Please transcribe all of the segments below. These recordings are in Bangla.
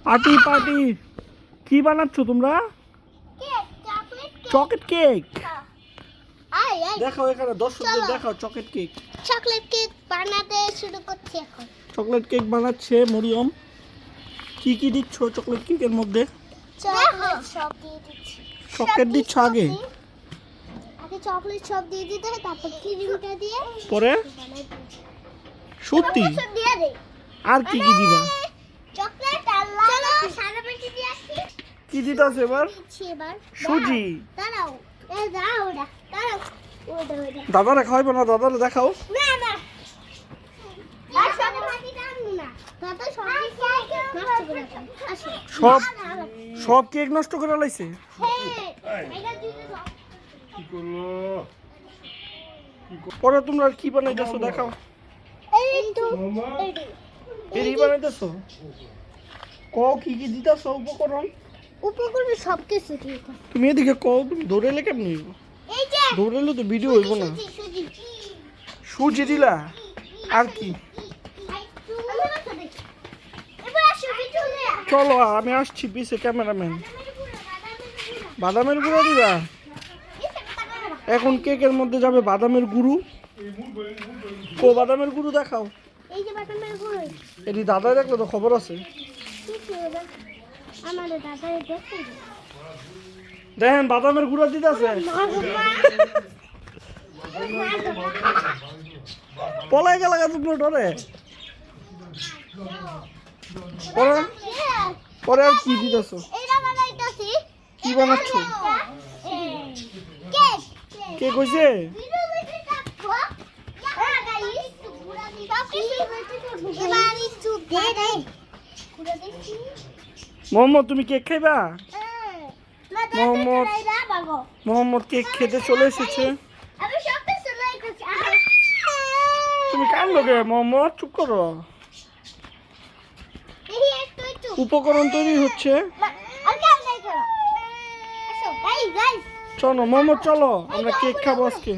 পার্টি পার্টি কি বানাচ্ছো তোমরা? Chocolate cake. দেখাও এখানে দর্শকদের দেখাও চকলেট কেক। চকলেট কেক বানাতে শুরু করছি এখন। চকলেট কেক বানাচ্ছে মরিয়ম। কি কি দিচ্ছ চকলেট কেকের মধ্যে? চকলেট সব দিয়ে দিচ্ছি। চকলেট দিচ্ছ আগে? আগে চকলেট সব দিয়ে দিতে হয়, তারপর ক্রিমটা দিয়ে পরে সত্যি সব দিয়ে দেই। আর কি কি দিবা? চকলেট আল্লাহ চলো সারা পেটি দিয়ে আসি। কি দিতাছ এবার? দিচ্ছি এবার সুজি। দাঁড়াও এই দাও ওটা দাঁড়াও ওটা দাদারে খাওয়াইবো না? দাদারে দেখাও। না না আর সারা পেটি আনবো না। দাদা সব নষ্ট করে দাও। আসো সব সব কেক নষ্ট করে লাইছে। হ্যাঁ এটা দিতে দাও। কি করলো? পরে তোমরা কি বানাইতেছো দেখাও। এই তো এরি বানাইতেছো? কও কি কি দিতাছো উপকরণ? উপকরণ সব কিছু দিয়ে দাও। তুমি এদিকে কও, তুমি ধরেলে কেমন হইব? এই যে ধরেলে তো ভিডিও হইব না। সুজি সুজি দিলা আর কি? এবার আসো ভিতরে। চলো আমি আসছি পিছে ক্যামেরাম্যান। বাদামের গুঁড়ো দিবা? এখন কেকের মধ্যে যাবে বাদামের গুঁড়ো। কো বাদামের গুঁড়ো দেখাও। এই যে বাদামের গুঁড়ো। এটি দাদা দেখলে তো খবর আছে। আমাদের দাদা দেখতে দেখেন বাদামের গুঁড়ো দিতেছে। পলাই গেল তুমি ডরে। পরে পরে আর কি দিতেছো? এটা বানাইতাছি। কি বানাচ্ছ? কেক কে কইছে? মোহাম্মদ তুমি কেক খাইবা? মোহাম্মদ কেক খেতে চলে এসেছে। তুমি কান্দো কে মোহাম্মদ? চুপ করো। উপকরণ তৈরি হচ্ছে। চলো মোহাম্মদ চলো, আমরা কেক খাবো আজকে।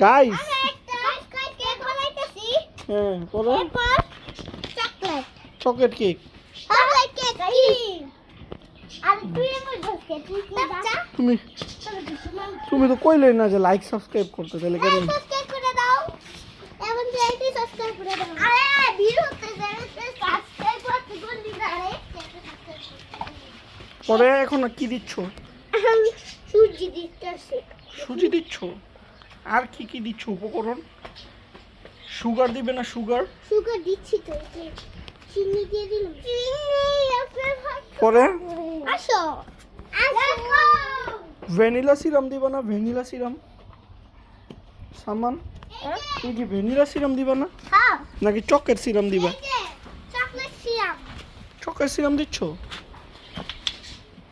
গাইস হ্যাঁ পরে চকলেট কেক। তুমি তুমি তো কইলেই না যে লাইক সাবস্ক্রাইব করতে, তাহলে কেন? পরে এখন কি দিচ্ছ? সুজি দিতেছি। সুজি দিচ্ছ? আর কি কি দিচ্ছ উপকরণ? সুগার দিবে না? সুগার সুগার দিচ্ছি তো, এই যে চিনি দিয়ে দিলাম। পরে আসো আসো। ভ্যানিলা সিরাম দিবা না? ভ্যানিলা সিরাম সামান তুমি কি ভ্যানিলা সিরাম দিবা না হ্যাঁ নাকি চকলেট সিরাম দিবা? এই যে চকলেট সিরাপ। চকলেট সিরাম দিচ্ছ?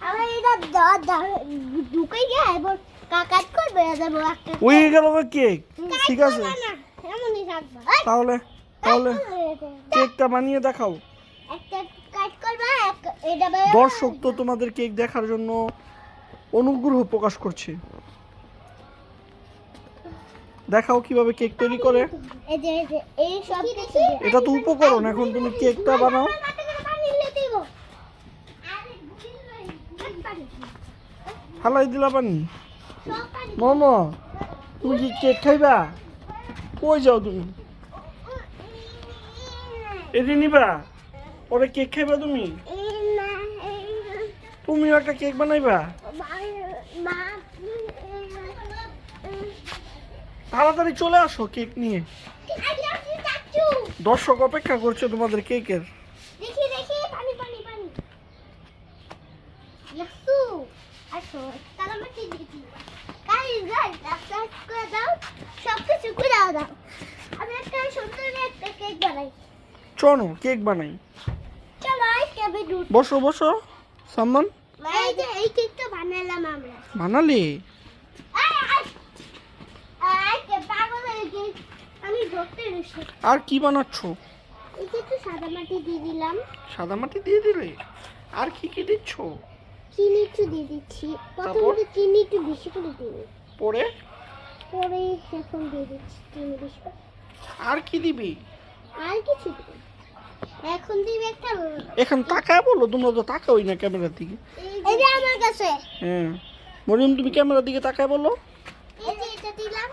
আমার এটা ঢুকে গিয়ে এবার কাট করবে দেবো একটা। ওই গেল কেক। ঠিক আছে না এমনই থাকবে। তাহলে তাহলে কেকটা বানিয়ে দেখাও। একটা কাট করবে এটা দর্শক তো তোমাদের কেক দেখার জন্য অনুগ্রহ প্রকাশ করছে। দেখাও কিভাবে কেক তৈরি করে। এই যে এই সব কিছু এটা তো উপকরণ, এখন তুমি কেকটা বানাও। হালাই দিলা পানি। মোমো তুমি কি কেক খাইবা? কই যাও তুমি? এদি নিবা? পরে কেক খাইবা তুমি? তুমিও একটা কেক বানাইবা? তাড়াতাড়ি চলে আসো কেক নিয়ে। দর্শক অপেক্ষা করছে তোমাদের কেকের। দেখি দেখি পানি পানি পানি ইয়াসু আসো কালামাটি দিছি গাইস গাইস সাবস্ক্রাইব করে দাও, সব কিছু করে দাও। আমি একটা সুন্দর একটা কেক বানাই। চলো কেক বানাই। চলো আজকে আমি দুধ বসো বসো সাম্মান। এই যে এই কেকটা বানালাম আমরা। বানালি? আজকে পাগল হয়ে গেছি আমি ধরতে রয়েছি। আর কি বানাচ্ছ? এই যে একটু সাদা মাটি দিয়ে দিলাম। সাদা মাটি দিয়ে দিলে? আর কি কি দিচ্ছ? চিনি একটু দিয়ে দিচ্ছি। তারপর? প্রথমে চিনি একটু বেশি করে দিই, পরে পরে এখন দিয়ে দিচ্ছি চিনি বেশি করে। আর কি দিবি? আর কিছু দিই এখন দিবি একটা এখন তাকায় বলো, তোমরা তো তাকাওই না ক্যামেরার দিকে। এই যে আমার কাছে হ্যাঁ মরিয়ম, তুমি ক্যামেরার দিকে তাকায় বলো। এই যে এটা দিলাম।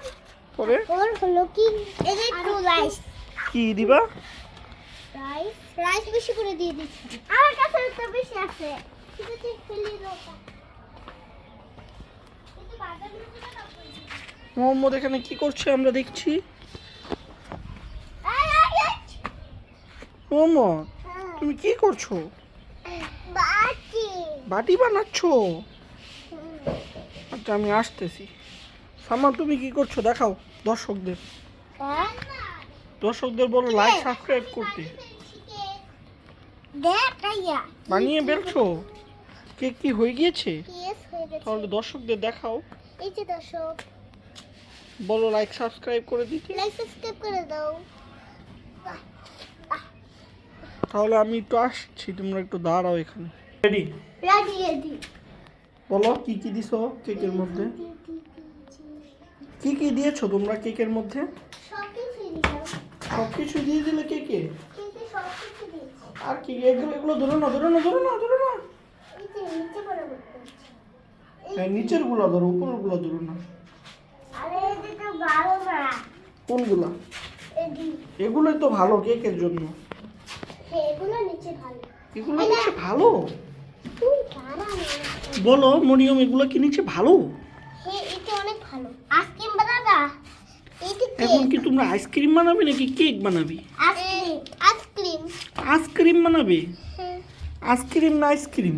পরে ওর হলো কি এই যে একটু রাইস কি দিবা? রাইস বেশি করে দিয়ে দিচ্ছি। আমার কাছে তো বেশি আছে, কিন্তু তুই ফেলে দাও। কিন্তু বাজার থেকে না করে দিই। মোহাম্মদ এখানে কি করছে আমরা দেখছি। মোহাম্মদ তুমি কি করছো? বাটি বাটি বানাচ্ছো? আচ্ছা আমি আসতেছি। সালমান তুমি কি করছো দেখাও দর্শকদের। দর্শকদের বলো লাইক সাবস্ক্রাইব করতে। দেখ ভাইয়া বানিয়ে বেলছো? কেক কি হয়ে গিয়েছে? ইয়েস হয়ে গেছে। তাহলে দর্শকদের দেখাও, এই যে দর্শক, বলো লাইক সাবস্ক্রাইব করে দিতে। লাইক সাবস্ক্রাইব করে দাও। তাহলে আমি একটু আসছি, তোমরা একটু দাঁড়াও এখানে। রেডি? রেডি বলো কি কি দিছো কেকের মধ্যে? কি কি দিয়েছো তোমরা কেকের মধ্যে? সবকিছু দিলাম। সব কিছু দিয়ে দিলে কেকে? কিন্তু সবকিছু দিয়েছি। আর কি এগুলো এগুলো ধরো না, ধরো না, ধরো না, ধরো না। এই যে নিচে বরাবর করছি। হ্যাঁ নিচের গুলা ধরো, উপরের গুলা ধরো না। আরে এটা তো ভালো না। কোনগুলা? এডি এগুলোই তো ভালো কেকের জন্য। হ্যাঁ এগুলো নিচে ভালো। এগুলো নিচে ভালো? তুই জানা না। বলো মরিয়ম এগুলো কি নিচে ভালো? হ্যাঁ এটা অনেক ভালো। আইসক্রিম বানাবা? এটা এখন কেক। কি তোমরা আইসক্রিম বানাবে নাকি কেক বানাবে? আইসক্রিম। আইসক্রিম বানাবে? হ্যাঁ আইসক্রিম না আইসক্রিম?